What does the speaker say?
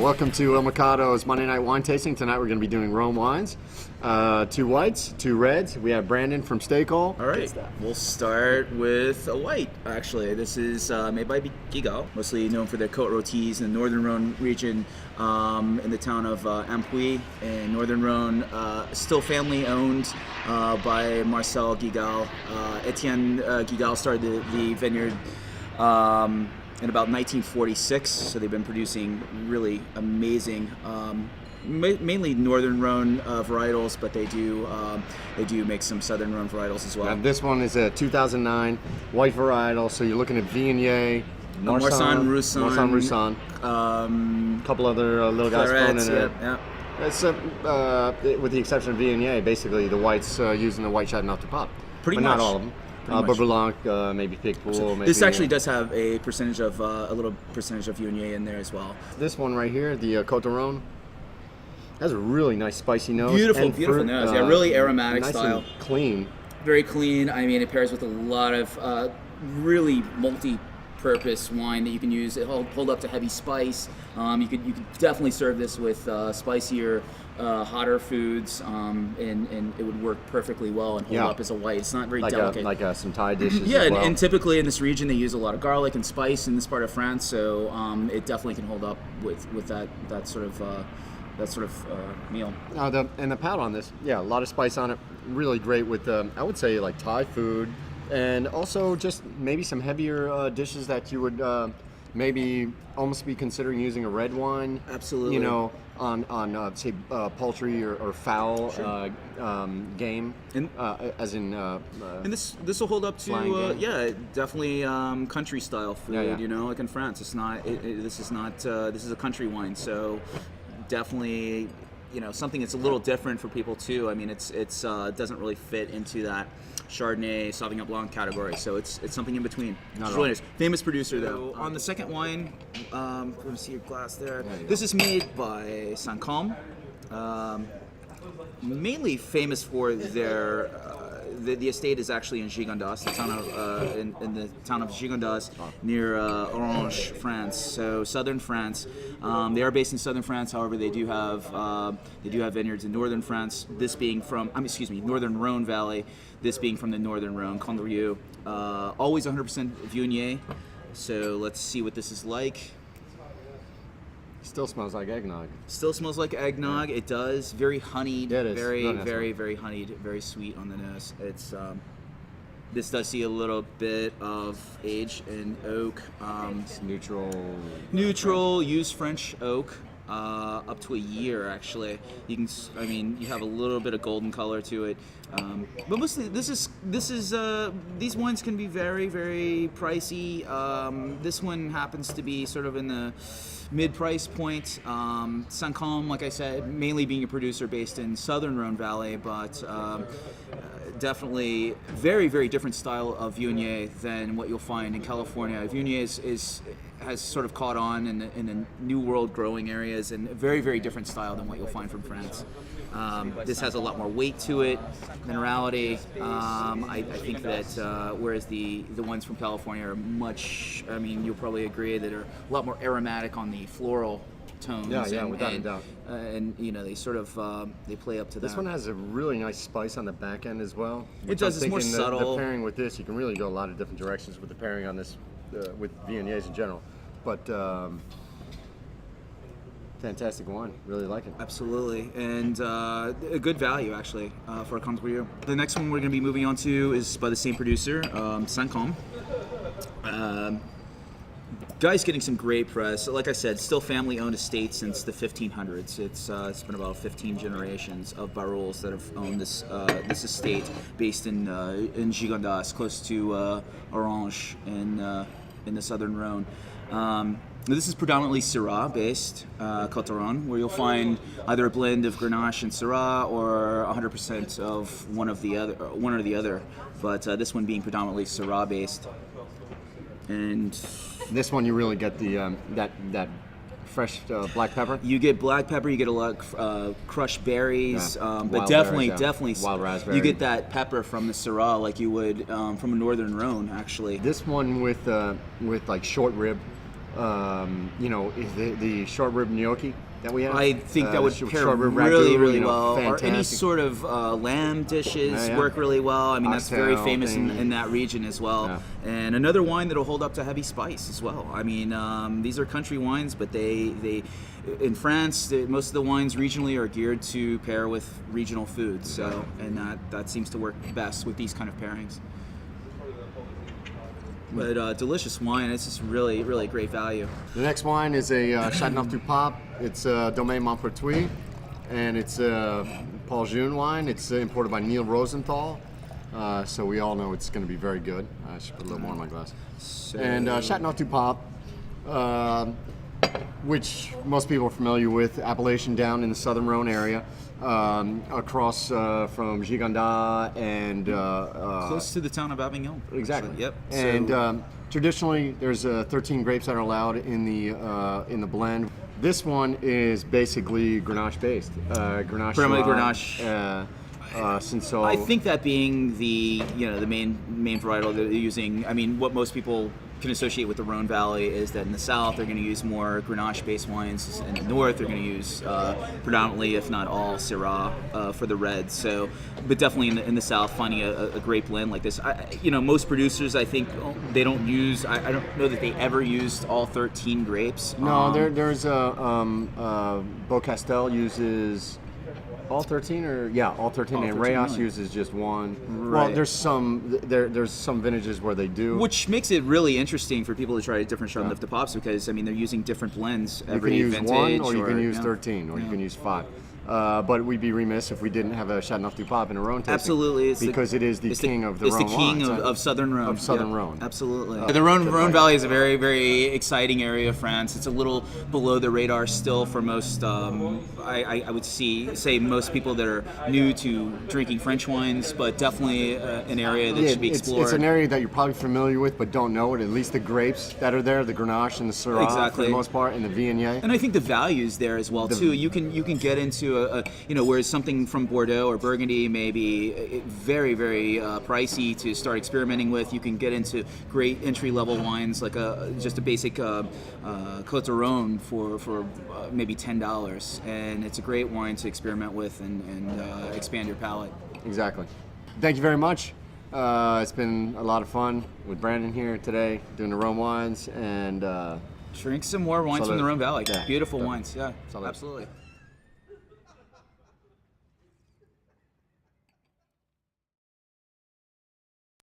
Welcome to El Mercado's Monday Night Wine Tasting. Tonight we're going to be doing Rhone wines. 2 whites, 2 reds. We have Brandon from Steakhall. All right, we'll start with a white, actually. This is made by Gigal, mostly known for their Côte Rôties in the Northern Rhone region, in the town of Ampuis in Northern Rhone. Still family owned by Marcel Gigal. Etienne Gigal started the vineyard in about 1946, so they've been producing really amazing, mainly Northern Rhone varietals, but they do make some Southern Rhone varietals as well. Now, this one is a 2009 white varietal, so you're looking at Viognier, Marsanne, Roussanne, a couple other little guys thrown in it. Yeah. It's with the exception of Viognier, basically the whites using the white Chardonnay to pop, Pretty but much. not all of them. Beurre maybe Picpoul. This actually does have a percentage of a little percentage of Viognier in there as well. This one right here, the Côte de Rhone, has a really nice spicy nose. Beautiful fruit, nose. Yeah, really aromatic nice style. And clean. Very clean. I mean, it pairs with a lot of really multi-purpose wine that you can use. It hold up to heavy spice. You could definitely serve this with spicier, hotter foods, and it would work perfectly well and hold up as a white. It's not very delicate. Like some Thai dishes. Yeah, as well. and typically in this region they use a lot of garlic and spice in this part of France, so it definitely can hold up with that sort of meal. And the palate on this, a lot of spice on it. Really great with I would say like Thai food, and also just maybe some heavier dishes that you would maybe almost be considering using a red wine. Absolutely. You know, on say poultry or fowl game, as in. And this will hold up to definitely country style food. Yeah. You know, like in France, it's not. This is a country wine, so definitely. You know, something that's a little different for people too. I mean, it doesn't really fit into that Chardonnay, Sauvignon Blanc category, so it's something in between. It's really nice. Famous producer though. On the second wine, let me see your glass there. This is made by Saint-Calme, mainly famous for their. The estate is actually in Gigondas, the town of in the town of Gigondas near Orange, France. So southern France. They are based in southern France. However, they do have vineyards in northern France. This being from northern Rhone Valley. This being from the northern Rhone, Condrieu. Always 100% Viognier. So let's see what this is like. Still smells like eggnog. Still smells like eggnog. It does. Very honeyed. Yeah, it is. Very honeyed. Very sweet on the nose. It's this does see a little bit of age in oak. It's Neutral. Use French oak. Up to a year actually. You have a little bit of golden color to it. But mostly this is these wines can be very, very pricey. This one happens to be sort of in the mid-price point. Saint-Calme, like I said, mainly being a producer based in southern Rhone Valley, but definitely very, very different style of Viognier than what you'll find in California. Viognier has sort of caught on in the New World growing areas, and a very, very different style than what you'll find from France. This has a lot more weight to it, minerality. I think that whereas the ones from California are much, you'll probably agree that are a lot more aromatic on the floral tones. Without a doubt. And they sort of they play up to that. This one has a really nice spice on the back end as well. It does. It's more subtle. The pairing with this, you can really go a lot of different directions with the pairing on this, with Viogniers in general. But fantastic wine. Really like it. Absolutely. And a good value, actually, for a Condrieu. The next one we're going to be moving on to is by the same producer, Saint-Calme. Guy's getting some great press. Like I said, still family-owned estate since the 1500s. It's been about 15 generations of Barouls that have owned this estate based in Gigondas, close to Orange in the southern Rhone. This is predominantly Syrah based, Côte de Rhone, where you'll find either a blend of Grenache and Syrah or 100% of one or the other. But this one being predominantly Syrah based. And this one you really get the that fresh black pepper. You get black pepper. You get a lot of crushed berries, but definitely wild raspberry. You get that pepper from the Syrah like you would from a northern Rhone, actually. This one with like short rib You know, is the short rib gnocchi that we have. I think that would pair short rib really, ragu, really you know, well. Or any fantastic. sort of lamb dishes Yeah, yeah. work really well. I mean, that's very Oxtail famous thing. in that region as well. Yeah. And another wine that'll hold up to heavy spice as well. I mean, these are country wines, but they in France, most of the wines regionally are geared to pair with regional foods. So, and that seems to work best with these kind of pairings. But delicious wine. It's just really, really great value. The next wine is a Châteauneuf du Pape. It's Domaine Montpertuis, and it's a Paul June wine. It's imported by Neil Rosenthal, so we all know it's going to be very good. I should put a little more in my glass. And Châteauneuf du Pape, which most people are familiar with, appellation down in the southern Rhone area, across from Gigondas and Close to the town of Avignon. exactly. Actually. Yep. And traditionally, there's 13 grapes that are allowed in the blend. This one is basically Grenache based. Grenache. Primarily Syrah, Cinsault. I think that being the the main varietal that they're using. I mean, what most people can associate with the Rhone Valley is that in the south they're going to use more Grenache-based wines. In the north they're going to use predominantly, if not all, Syrah for the reds. So, but definitely in the south, finding a great blend like this. Most producers, I think, they don't use. I don't know that they ever used all 13 grapes. No, there's Beaucastel uses all 13, all 13, All and 13, Rayas really? uses just one. Right. Well, there's some vintages where they do. Which makes it really interesting for people to try different Châteauneuf de Papes, because I mean they're using different blends you every can use vintage. one, or you can use yeah. 13, or you can use 5. But we'd be remiss if we didn't have a Châteauneuf du Pape in a Rhone tasting. Absolutely, because it is the king of the It's Rhone the king wines, of Southern Rhone. Of Southern Yep, Rhone. Absolutely. The Rhone Valley is a very, very exciting area of France. It's a little below the radar still for most. I would say most people that are new to drinking French wines, but definitely an area that should be explored. It's an area that you're probably familiar with, but don't know it. At least the grapes that are there, the Grenache and the Syrah, for Exactly. the most part, and the Viognier. And I think the value is there as well too. You can get into whereas something from Bordeaux or Burgundy may be very, very pricey to start experimenting with. You can get into great entry level wines like just a basic Côte de Rhone for maybe $10, and it's a great wine to experiment with and expand your palate. Exactly. Thank you very much. It's been a lot of fun with Brandon here today doing the Rhone wines, and Drink some more wines from the Rhone Valley. Yeah. Beautiful wines. Yeah, Salud. absolutely.